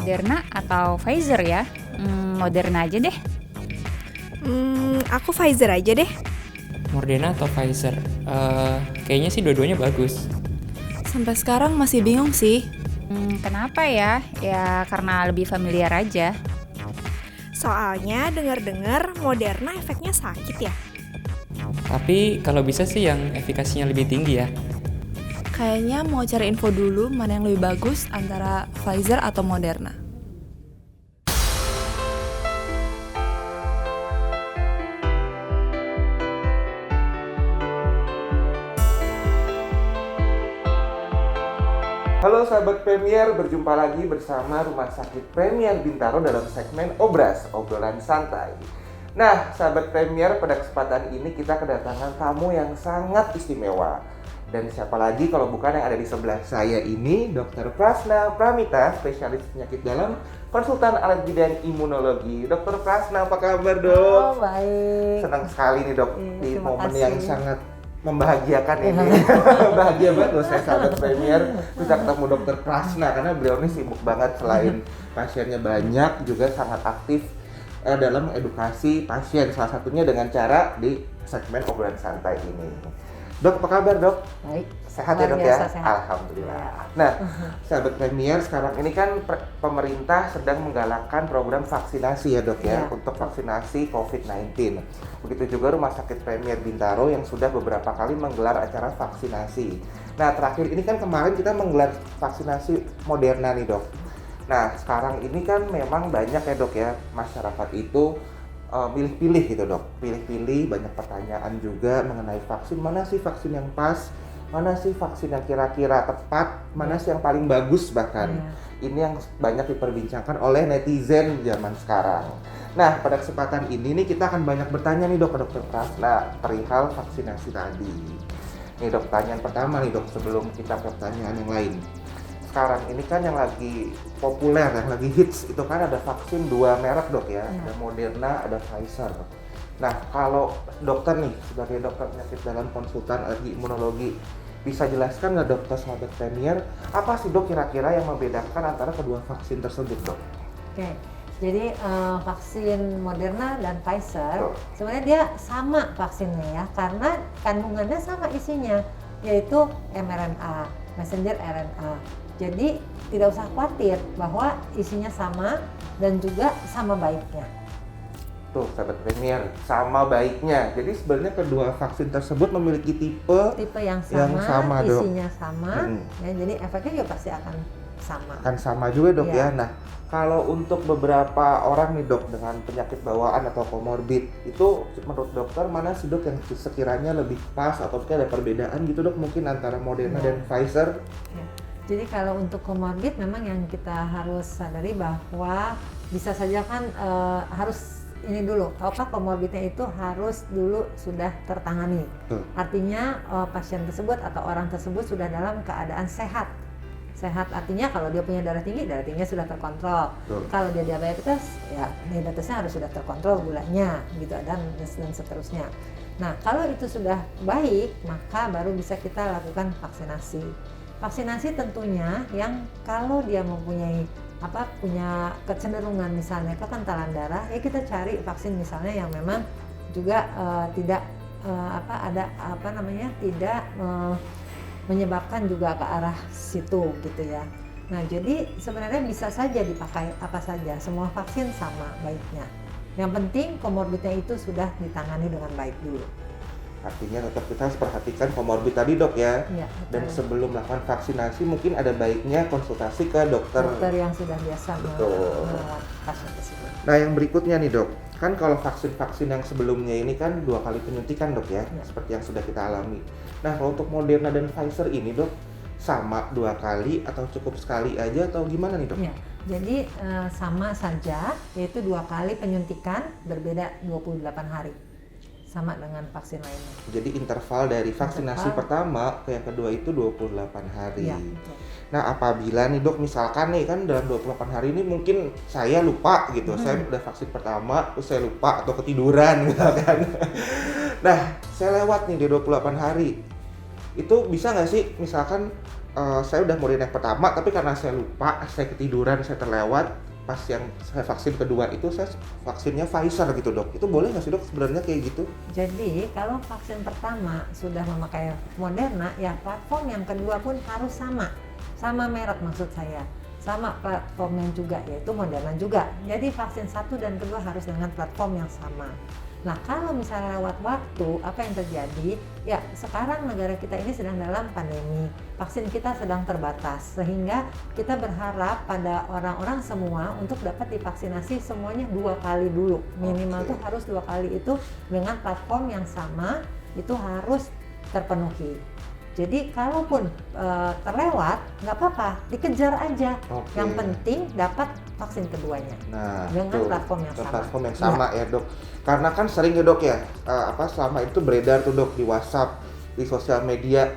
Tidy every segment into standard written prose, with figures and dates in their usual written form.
Moderna atau Pfizer ya? Moderna aja deh. Aku Pfizer aja deh. Moderna atau Pfizer? Kayaknya sih dua-duanya bagus. Sampai sekarang masih bingung sih. Kenapa ya? Ya karena lebih familiar aja. Soalnya dengar-dengar Moderna efeknya sakit ya. Tapi kalau bisa sih yang efikasinya lebih tinggi ya. Kayaknya mau cari info dulu mana yang lebih bagus antara Pfizer atau Moderna. Halo sahabat Premier, berjumpa lagi bersama Rumah Sakit Premier Bintaro dalam segmen Obras, obrolan santai. Nah, sahabat Premier, pada kesempatan ini kita kedatangan tamu yang sangat istimewa. Dan siapa lagi kalau bukan yang ada di sebelah saya ini, Dr. Prasna Pramita, spesialis penyakit dalam, konsultan alergi dan imunologi. Dr. Prasna, apa kabar, Dok? Oh, baik. Senang sekali nih, Dok, di terima momen kasih. yang sangat membahagiakan ini. Bahagia banget loh saya sahabat Premier bisa ketemu Dr. Prasna karena beliau ini sibuk banget, selain pasiennya banyak juga sangat aktif dalam edukasi pasien, salah satunya dengan cara di segmen obrolan santai ini. Dok, apa kabar, Dok? Baik. Sehat ya, Luar Dok ya? biasa sehat. Alhamdulillah. Nah, sahabat Premier, sekarang ini kan pemerintah sedang menggalakkan program vaksinasi ya, Dok ya, Iya. untuk vaksinasi COVID-19. Begitu juga Rumah Sakit Premier Bintaro yang sudah beberapa kali menggelar acara vaksinasi. Nah, terakhir ini kan kemarin kita menggelar vaksinasi Moderna nih, Dok. Nah, sekarang ini kan memang banyak ya, Dok ya, masyarakat itu pilih-pilih gitu, Dok. Pilih-pilih, banyak pertanyaan juga mengenai vaksin. Mana sih vaksin yang pas? Mana sih vaksin yang kira-kira tepat? Mana sih yang paling bagus bahkan? Ini yang banyak diperbincangkan oleh netizen zaman sekarang. Nah, pada kesempatan ini nih kita akan banyak bertanya nih, Dok, ke Dr. Prasna perihal vaksinasi tadi. Nih, Dok, pertanyaan pertama nih, Dok, sebelum kita ke pertanyaan yang lain. Sekarang ini kan yang lagi populer, yang lagi hits itu kan ada vaksin 2 merek, Dok ya. Ada Moderna, ada Pfizer. Nah, kalau dokter nih, sebagai dokter penyakit dalam konsultan alergi imunologi, bisa jelaskan nggak, Dokter sahabat Premier, apa sih, Dok, kira-kira yang membedakan antara kedua vaksin tersebut, Dok? Oke. Jadi vaksin Moderna dan Pfizer Betul. sebenarnya dia sama vaksinnya ya, karena kandungannya sama isinya, yaitu mRNA, messenger RNA. Jadi tidak usah khawatir bahwa isinya sama dan juga sama baiknya. Tuh, sahabat Premier, sama baiknya. Jadi sebenarnya kedua vaksin tersebut memiliki tipe Yang yang sama, Dok. isinya sama, ya, jadi efeknya juga pasti akan sama. Kan sama juga, Dok Iya. ya. Nah, kalau untuk beberapa orang nih, Dok, dengan penyakit bawaan atau komorbid, itu menurut dokter mana sih, Dok, yang sekiranya lebih pas atau mungkin ada perbedaan gitu, Dok, mungkin antara Moderna dan Pfizer? Ya. Jadi kalau untuk komorbid memang yang kita harus sadari bahwa bisa saja kan harus ini dulu, apa komorbidnya itu harus dulu sudah tertangani. Artinya pasien tersebut atau orang tersebut sudah dalam keadaan sehat. Sehat artinya kalau dia punya darah tingginya sudah terkontrol. Kalau dia diabetes, ya diabetesnya harus sudah terkontrol gulanya gitu dan seterusnya. Nah, kalau itu sudah baik, maka baru bisa kita lakukan vaksinasi. Vaksinasi tentunya yang kalau dia mempunyai punya kecenderungan misalnya kekentalan darah, ya kita cari vaksin misalnya yang memang juga tidak tidak menyebabkan juga ke arah situ gitu ya. Nah, jadi sebenarnya bisa saja dipakai apa saja, semua vaksin sama baiknya. Yang penting komorbidnya itu sudah ditangani dengan baik dulu. Artinya tetap kita harus perhatikan komorbid tadi, Dok ya. Ya, Dan sebelum melakukan vaksinasi mungkin ada baiknya konsultasi ke dokter yang sudah biasa merawat pasien tersebut. Nah, yang berikutnya nih, Dok, kan kalau vaksin-vaksin yang sebelumnya ini kan 2 kali penyuntikan, Dok ya, seperti yang sudah kita alami. Nah, kalau untuk Moderna dan Pfizer ini, Dok, sama 2 kali atau cukup sekali aja atau gimana nih, Dok? Ya, jadi sama saja, yaitu 2 kali penyuntikan, berbeda 28 hari. Sama dengan vaksin lainnya. Jadi interval dari vaksinasi pertama ke yang kedua itu 28 hari. Ya, nah, apabila nih, Dok, misalkan nih kan dalam 28 hari ini mungkin saya lupa gitu, saya udah vaksin pertama, terus saya lupa atau ketiduran gitu kan. Nah, saya lewat nih di 28 hari. Itu bisa nggak sih misalkan saya udah Moderna yang pertama, tapi karena saya lupa, saya ketiduran, saya terlewat. Pas yang saya vaksin kedua itu saya vaksinnya Pfizer gitu dok. Itu boleh nggak sih dok sebenarnya kayak gitu? Jadi kalau vaksin pertama sudah memakai Moderna, ya platform yang kedua pun harus sama merek maksud saya, sama platformnya juga, yaitu Moderna juga. Jadi vaksin 1 dan kedua harus dengan platform yang sama. Nah kalau misalnya lewat waktu, apa yang terjadi? Ya sekarang negara kita ini sedang dalam pandemi, vaksin kita sedang terbatas, sehingga kita berharap pada orang-orang semua untuk dapat divaksinasi semuanya 2 kali dulu. Minimal tuh harus 2 kali itu dengan platform yang sama, itu harus terpenuhi. Jadi kalaupun terlewat, nggak apa-apa, dikejar aja. Oke. Yang penting dapat vaksin keduanya. Nah, dengan betul. platform yang sama. Platform yang sama ya dok. Karena kan sering ya dok ya, selama itu beredar tuh dok di WhatsApp, di sosial media,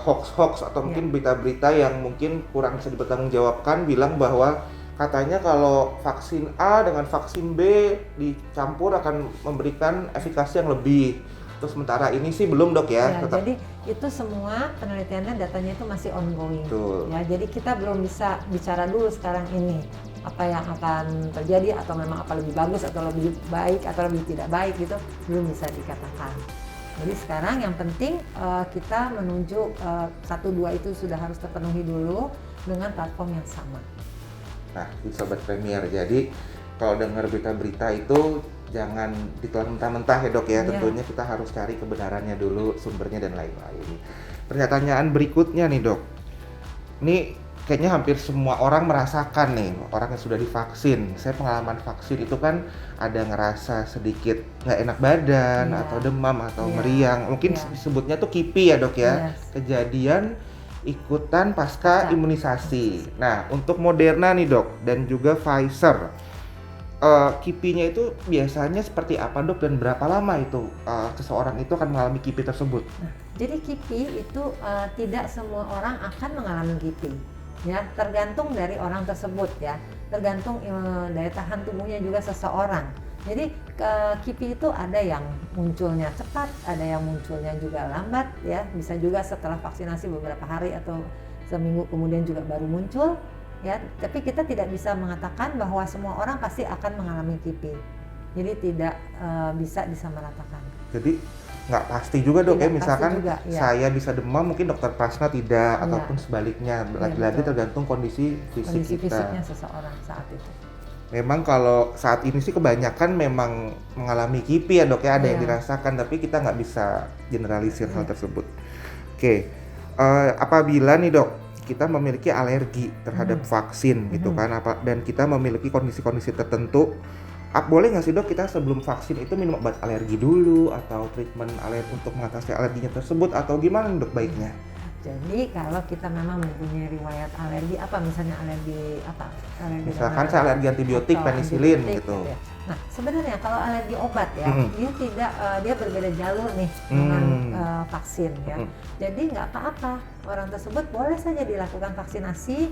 hoax atau mungkin berita-berita yang mungkin kurang bisa dipertanggungjawabkan, bilang bahwa katanya kalau vaksin A dengan vaksin B dicampur akan memberikan efikasi yang lebih. Terus sementara ini sih belum dok ya. Jadi itu semua penelitiannya, datanya itu masih ongoing. Betul. Ya, jadi kita belum bisa bicara dulu sekarang ini apa yang akan terjadi, atau memang apa lebih bagus atau lebih baik atau lebih tidak baik, gitu belum bisa dikatakan. Jadi sekarang yang penting kita menuju 1-2 itu sudah harus terpenuhi dulu dengan platform yang sama. Nah, di Sobat Premier, jadi kalau dengar berita-berita itu jangan ditelan mentah-mentah ya dok ya. Tentunya kita harus cari kebenarannya dulu, sumbernya dan lain-lain. Pertanyaan berikutnya nih dok, ini kayaknya hampir semua orang merasakan nih, orang yang sudah divaksin. Saya pengalaman vaksin itu kan ada ngerasa sedikit nggak enak badan, atau demam atau meriang, mungkin disebutnya tuh kipi ya dok ya. Kejadian ikutan pasca imunisasi. Nah untuk Moderna nih dok dan juga Pfizer, kipinya itu biasanya seperti apa dok, dan berapa lama itu seseorang itu akan mengalami kipi tersebut? Nah, jadi kipi itu tidak semua orang akan mengalami kipi, ya tergantung dari orang tersebut ya, tergantung daya tahan tubuhnya juga seseorang. Jadi kipi itu ada yang munculnya cepat, ada yang munculnya juga lambat ya, bisa juga setelah vaksinasi beberapa hari atau seminggu kemudian juga baru muncul. Ya, tapi kita tidak bisa mengatakan bahwa semua orang pasti akan mengalami kipi. Jadi tidak bisa disamaratakan. Jadi nggak pasti juga dok ya, misalkan juga, saya bisa demam, mungkin dokter Prasna tidak, ataupun sebaliknya. Lagi-lagi tergantung kondisi fisik kita. Fisiknya seseorang saat itu. Memang kalau saat ini sih kebanyakan memang mengalami kipi ya dok ya, ada yang dirasakan, tapi kita nggak bisa generalisir hal tersebut. Oke, apabila nih dok kita memiliki alergi terhadap vaksin gitu kan, dan kita memiliki kondisi-kondisi tertentu, boleh nggak sih dok kita sebelum vaksin itu minum obat alergi dulu atau treatment alergi untuk mengatasi alerginya tersebut, atau gimana dok baiknya? Jadi kalau kita memang mempunyai riwayat alergi, misalnya alergi apa? Misalkan saya alergi antibiotik, penisilin gitu. Ya. Nah sebenarnya kalau alergi obat ya, dia tidak, dia berbeda jalur nih dengan vaksin ya. Jadi nggak apa-apa, orang tersebut boleh saja dilakukan vaksinasi,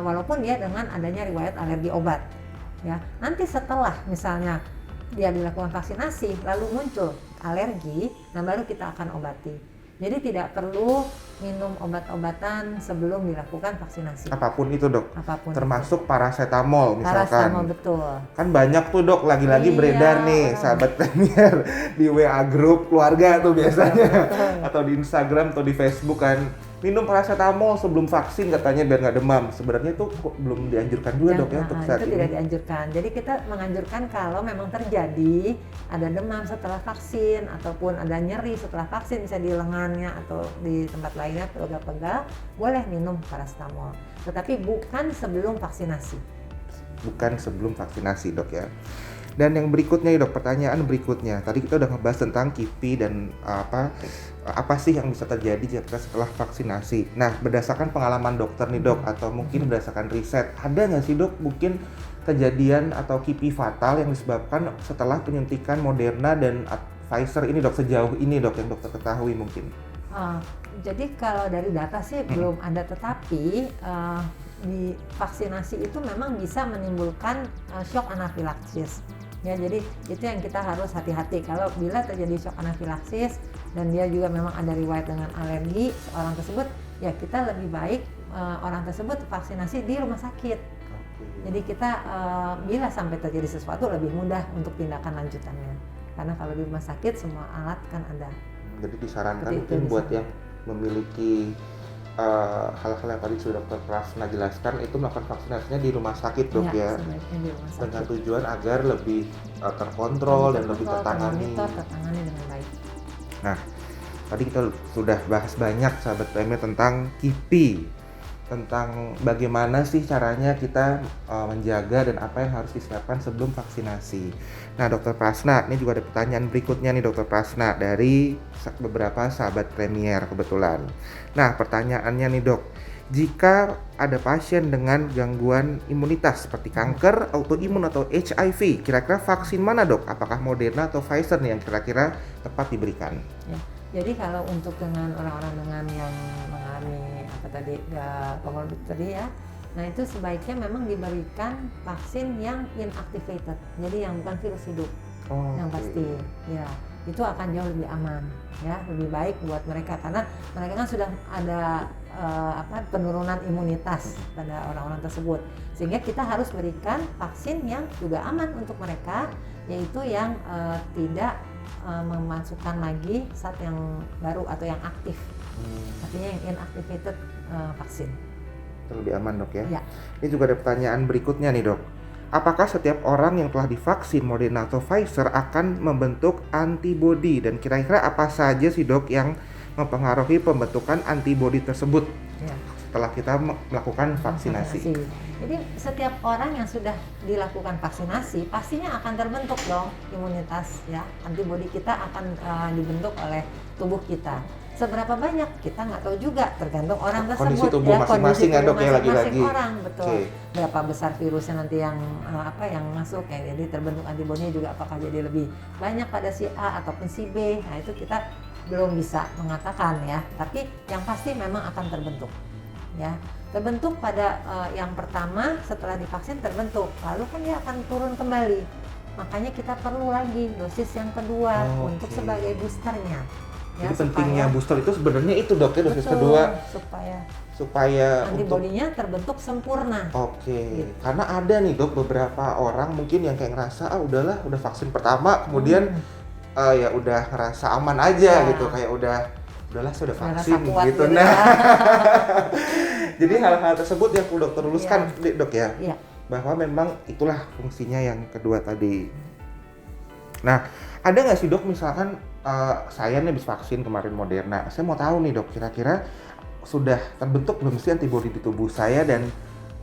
walaupun dia dengan adanya riwayat alergi obat. Ya, nanti setelah misalnya dia dilakukan vaksinasi lalu muncul alergi, nah baru kita akan obati. Jadi tidak perlu minum obat-obatan sebelum dilakukan vaksinasi. Apapun itu dok, termasuk itu. Paracetamol misalkan. Paracetamol, betul. Kan banyak tuh dok, lagi-lagi beredar nih sahabat Premier di WA grup keluarga tuh biasanya, atau di Instagram atau di Facebook kan, minum paracetamol sebelum vaksin katanya biar nggak demam. Sebenarnya itu belum dianjurkan juga dok ya untuk saat itu ini. tidak dianjurkan. Jadi kita menganjurkan kalau memang terjadi ada demam setelah vaksin ataupun ada nyeri setelah vaksin, bisa di lengannya atau di tempat lainnya pegal-pegal, boleh minum paracetamol. Tetapi bukan sebelum vaksinasi. Bukan sebelum vaksinasi dok ya. Dan yang berikutnya dok, pertanyaan berikutnya. Tadi kita udah ngebahas tentang kipi dan apa sih yang bisa terjadi jika setelah vaksinasi. Nah, berdasarkan pengalaman dokter nih dok, atau mungkin berdasarkan riset, ada nggak sih dok mungkin kejadian atau kipi fatal yang disebabkan setelah penyuntikan Moderna dan Pfizer ini dok, sejauh ini dok yang dokter ketahui mungkin? Jadi kalau dari data sih belum ada, tetapi di vaksinasi itu memang bisa menimbulkan shock anafilaksis. Ya, jadi itu yang kita harus hati-hati. Kalau bila terjadi shock anafilaksis, dan dia juga memang ada riwayat dengan alergi orang tersebut, ya kita lebih baik orang tersebut vaksinasi di rumah sakit. Jadi kita bila sampai terjadi sesuatu lebih mudah untuk tindakan lanjutannya. Karena kalau di rumah sakit semua alat kan ada. Jadi disarankan Seperti itu mungkin buat disarankan. yang memiliki hal-hal yang tadi sudah Dr. Prasna jelaskan itu melakukan vaksinasinya di rumah sakit dok ya, sebaiknya di rumah sakit. dengan tujuan agar lebih terkontrol dan lebih tertangani. Tertangani dengan baik. Nah, tadi kita sudah bahas banyak sahabat PMI tentang KIPI, tentang bagaimana sih caranya kita menjaga dan apa yang harus disiapkan sebelum vaksinasi. Nah, Dr. Prasna, ini juga ada pertanyaan berikutnya nih Dr. Prasna dari beberapa sahabat Premier kebetulan. Nah, pertanyaannya nih dok, jika ada pasien dengan gangguan imunitas seperti kanker, autoimun atau HIV, kira-kira vaksin mana dok? Apakah Moderna atau Pfizer nih yang kira-kira tepat diberikan? Ya. Jadi kalau untuk dengan orang-orang dengan yang mengalami apa tadi comorbid tadi ya, nah itu sebaiknya memang diberikan vaksin yang inactivated, jadi yang bukan virus hidup, yang pasti, ya itu akan jauh lebih aman, ya lebih baik buat mereka karena mereka kan sudah ada penurunan imunitas pada orang-orang tersebut, sehingga kita harus berikan vaksin yang juga aman untuk mereka, yaitu yang tidak memasukkan lagi zat yang baru atau yang aktif, artinya yang inactivated vaksin. Lebih aman dok ya? Ya. Ini juga ada pertanyaan berikutnya nih dok. Apakah setiap orang yang telah divaksin Moderna atau Pfizer akan membentuk antibodi, dan kira-kira apa saja sih dok yang mempengaruhi pembentukan antibodi tersebut Ya. setelah kita melakukan vaksinasi? Jadi setiap orang yang sudah dilakukan vaksinasi pastinya akan terbentuk dong imunitas, ya antibodi kita akan dibentuk oleh tubuh kita. Seberapa banyak kita nggak tahu juga, tergantung orang tersebut. Kondisi tubuh masing-masing ya dok ya, lagi-lagi. Orang betul. Okay. Berapa besar virusnya nanti yang yang masuk ya, jadi terbentuk antibodinya juga apakah jadi lebih banyak pada si A ataupun si B. Nah itu kita belum bisa mengatakan ya. Tapi yang pasti memang akan terbentuk. Ya, terbentuk pada yang pertama setelah divaksin terbentuk, lalu kan dia akan turun kembali. Makanya kita perlu lagi dosis yang kedua untuk sebagai boosternya. Jadi Ya, pentingnya booster itu sebenarnya itu dok ya, dosis betul, kedua supaya untuk antibodinya terbentuk sempurna. Gitu. Karena ada nih dok beberapa orang mungkin yang kayak ngerasa udah vaksin pertama kemudian ya udah ngerasa aman aja gitu, kayak udahlah saya udah vaksin gitu. Nah, jadi hal-hal tersebut yang perlu dokter luluskan dok ya, bahwa memang itulah fungsinya yang kedua tadi. Nah, ada nggak sih dok misalkan saya nih habis vaksin kemarin Moderna, saya mau tahu nih dok kira-kira sudah terbentuk belum sih antibodi di tubuh saya dan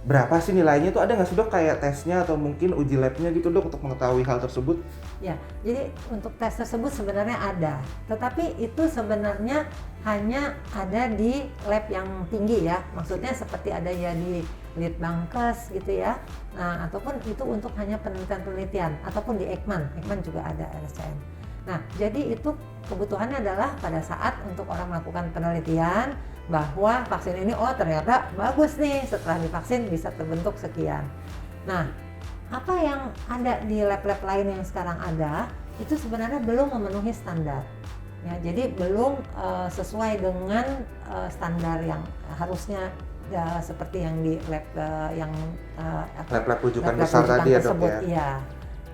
berapa sih nilainya, itu ada nggak sih dok kayak tesnya atau mungkin uji labnya gitu dok untuk mengetahui hal tersebut? Ya, jadi untuk tes tersebut sebenarnya ada, tetapi itu sebenarnya hanya ada di lab yang tinggi ya, maksudnya seperti ada ya di Litbangkes gitu ya, nah ataupun itu untuk hanya penelitian ataupun di Ekman juga ada RSCM. Nah, jadi itu kebutuhannya adalah pada saat untuk orang melakukan penelitian bahwa vaksin ini ternyata bagus nih, setelah divaksin bisa terbentuk sekian. Nah, apa yang ada di lab-lab lain yang sekarang ada itu sebenarnya belum memenuhi standar. Ya, jadi belum sesuai dengan standar yang harusnya seperti yang di lab lab-lab rujukan besar tadi ya dok ya. Iya,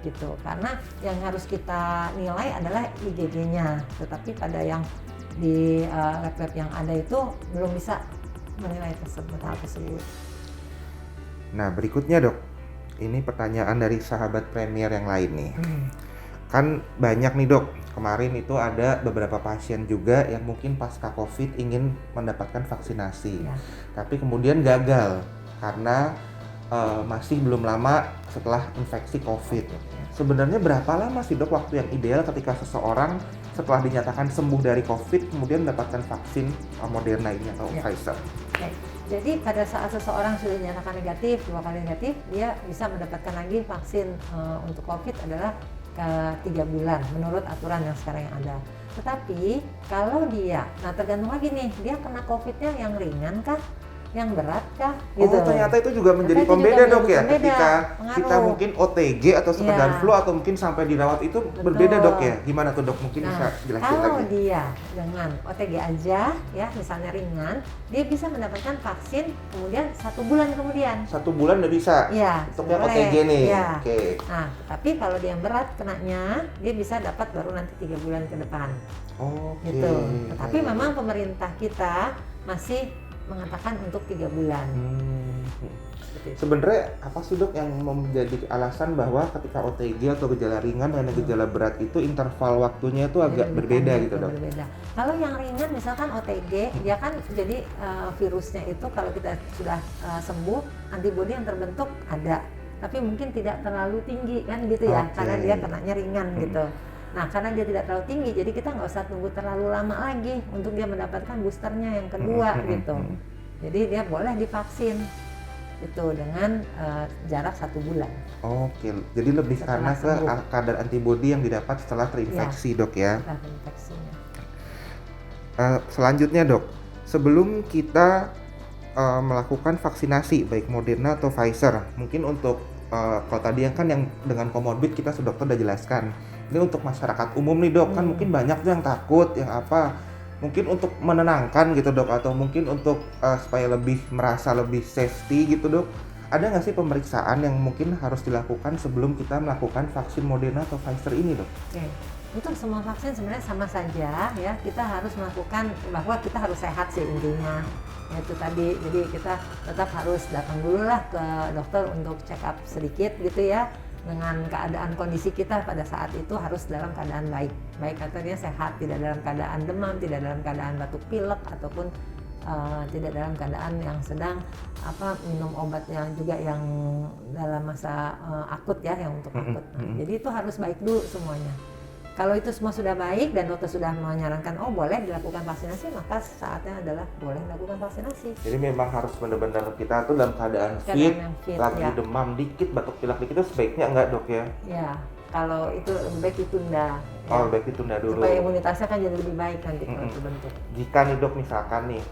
gitu. Karena yang harus kita nilai adalah IgG-nya, tetapi pada yang di lab-lab yang ada itu belum bisa menilai hal tersebut. Nah, berikutnya dok, ini pertanyaan dari sahabat Premier yang lain nih. Kan banyak nih dok, kemarin itu ada beberapa pasien juga yang mungkin pasca COVID ingin mendapatkan vaksinasi, tapi kemudian gagal karena masih belum lama setelah infeksi COVID. Sebenarnya berapa lama sih dok waktu yang ideal ketika seseorang setelah dinyatakan sembuh dari COVID kemudian mendapatkan vaksin Moderna ini atau Pfizer? Jadi pada saat seseorang sudah dinyatakan negatif, 2 kali negatif, dia bisa mendapatkan lagi vaksin untuk COVID adalah 3 bulan menurut aturan yang sekarang yang ada. Tetapi kalau dia, nah tergantung lagi nih, dia kena COVID-nya yang ringan kah yang berat kah? Oh, ternyata itu juga menjadi Ternyata itu pembeda juga dok ya, menjadi ketika pembeda, kita pengaruh. mungkin OTG atau sekedar Iya. flu atau mungkin sampai dirawat itu berbeda dok ya. Gimana tuh dok? Mungkin bisa Nah, jelasin kalau lagi. dia dengan OTG aja, ya misalnya ringan, dia bisa mendapatkan vaksin kemudian 1 bulan kemudian. 1 bulan udah bisa. Iya, Untuk yang boleh. OTG nih. Iya. Oke. Nah, tapi kalau dia yang berat kenanya, dia bisa dapat baru nanti 3 bulan ke depan. Oke. Gitu. Tapi memang pemerintah kita masih mengatakan untuk 3 bulan. Seperti itu. Sebenarnya apa sih dok yang menjadi alasan bahwa ketika OTG atau gejala ringan dan gejala berat itu interval waktunya itu agak berbeda gitu dok? Berbeda. Kalau yang ringan misalkan OTG, dia kan jadi virusnya itu kalau kita sudah sembuh, antibodi yang terbentuk ada, tapi mungkin tidak terlalu tinggi kan gitu ya, Oke. karena dia kenanya ringan gitu. Nah, karena dia tidak terlalu tinggi, jadi kita nggak usah tunggu terlalu lama lagi untuk dia mendapatkan boosternya yang kedua gitu. Jadi dia boleh divaksin itu dengan jarak 1 bulan. Oke, jadi lebih Setelah karena ke sembuh. kadar antibodi yang didapat setelah terinfeksi dok ya. Setelah infeksinya. Selanjutnya dok, sebelum kita melakukan vaksinasi baik Moderna atau Pfizer, mungkin untuk kalau tadi yang kan yang dengan komorbid kita sudah dokter udah jelaskan. Ini untuk masyarakat umum nih dok, kan mungkin banyak tuh yang takut, yang apa? Mungkin untuk menenangkan gitu dok, atau mungkin untuk supaya lebih merasa lebih safety gitu dok. Ada nggak sih pemeriksaan yang mungkin harus dilakukan sebelum kita melakukan vaksin Moderna atau Pfizer ini dok? Oke. Untuk semua vaksin sebenarnya sama saja ya, kita harus melakukan bahwa kita harus sehat sih intinya. Itu tadi, jadi kita tetap harus datang dulu lah ke dokter untuk check up sedikit gitu ya, dengan keadaan kondisi kita pada saat itu harus dalam keadaan baik. Baik artinya sehat, tidak dalam keadaan demam, tidak dalam keadaan batuk pilek ataupun tidak dalam keadaan yang sedang minum obat yang juga yang dalam masa akut ya, yang untuk akut. Nah, jadi itu harus baik dulu semuanya. Kalau itu semua sudah baik dan dokter sudah menyarankan boleh dilakukan vaksinasi, maka saatnya adalah boleh dilakukan vaksinasi. Jadi memang harus benar-benar kita tuh dalam keadaan Keadaan fit, yang fit, lagi ya. demam dikit, batuk pilek dikit itu sebaiknya enggak dok ya? Ya, kalau itu lebih baik ditunda. Oh, baik ditunda dulu. Supaya imunitasnya kan jadi lebih baik nanti kalau terbentuk. Jika nih dok misalkan nih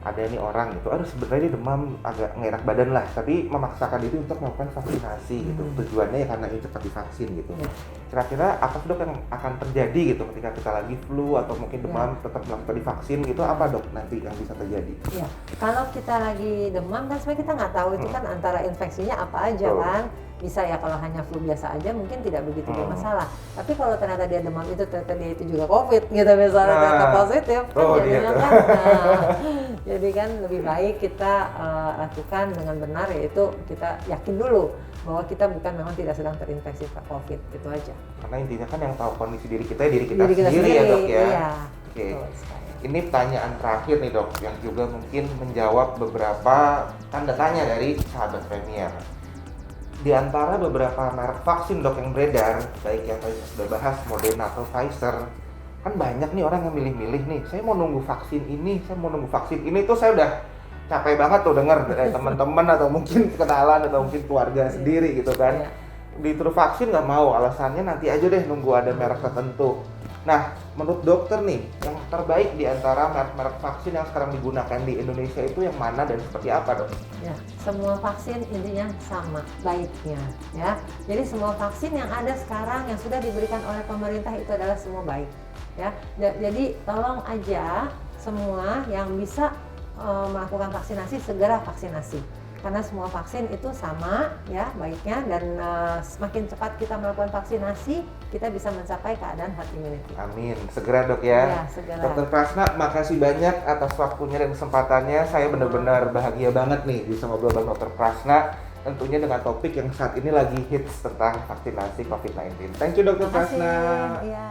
ada nih orang gitu, sebenarnya dia demam agak nggak enak badan lah, tapi memaksakan diri untuk melakukan vaksinasi gitu. Tujuannya ya karena ingin cepat divaksin gitu. Ya. Kira-kira apa sih dok yang akan terjadi gitu ketika kita lagi flu atau mungkin demam tetap melakukan divaksin gitu, apa dok nanti yang bisa terjadi? Ya, kalau kita lagi demam kan sebenarnya kita nggak tahu itu kan antara infeksinya apa aja Betul. kan. Bisa ya kalau hanya flu biasa aja mungkin tidak begitu bermasalah. Tapi kalau ternyata dia demam itu ternyata dia itu juga COVID gitu misalnya, ternyata positif kan jadinya gitu. kan. Jadi kan lebih baik kita lakukan dengan benar, yaitu kita yakin dulu bahwa kita bukan memang tidak sedang terinfeksi COVID, itu aja. Karena intinya kan yang tahu kondisi diri kita Diri kita sendiri ya sendiri, dok ya. iya. Oke. Betul sekali. Ini pertanyaan terakhir nih dok, yang juga mungkin menjawab beberapa tanda tanya dari sahabat Premier. Di antara beberapa merek vaksin dok yang beredar, baik yang tadi saya sudah bahas Moderna atau Pfizer, kan banyak nih orang yang milih-milih nih, saya mau nunggu vaksin ini, saya mau nunggu vaksin ini, tuh saya udah capek banget tuh dengar dari teman-teman atau mungkin kenalan atau mungkin keluarga sendiri gitu kan. Iya. Disuruh vaksin nggak mau, alasannya nanti aja deh nunggu ada merek tertentu. Nah, menurut dokter nih, yang terbaik di antara merek-merek vaksin yang sekarang digunakan di Indonesia itu yang mana dan seperti apa dok? Ya, semua vaksin intinya sama baiknya ya. Jadi semua vaksin yang ada sekarang yang sudah diberikan oleh pemerintah itu adalah semua baik ya. Jadi tolong aja semua yang bisa melakukan vaksinasi segera vaksinasi. Karena semua vaksin itu sama ya baiknya, dan semakin cepat kita melakukan vaksinasi, kita bisa mencapai keadaan herd immunity. Amin, segera dok ya. Ya, segera. Dokter Prasna, makasih banyak atas waktunya dan kesempatannya. Saya benar-benar bahagia banget nih bisa ngobrol dengan Dokter Prasna, tentunya dengan topik yang saat ini lagi hits tentang vaksinasi COVID-19. Thank you Dokter Terima kasih. Prasna. Iya.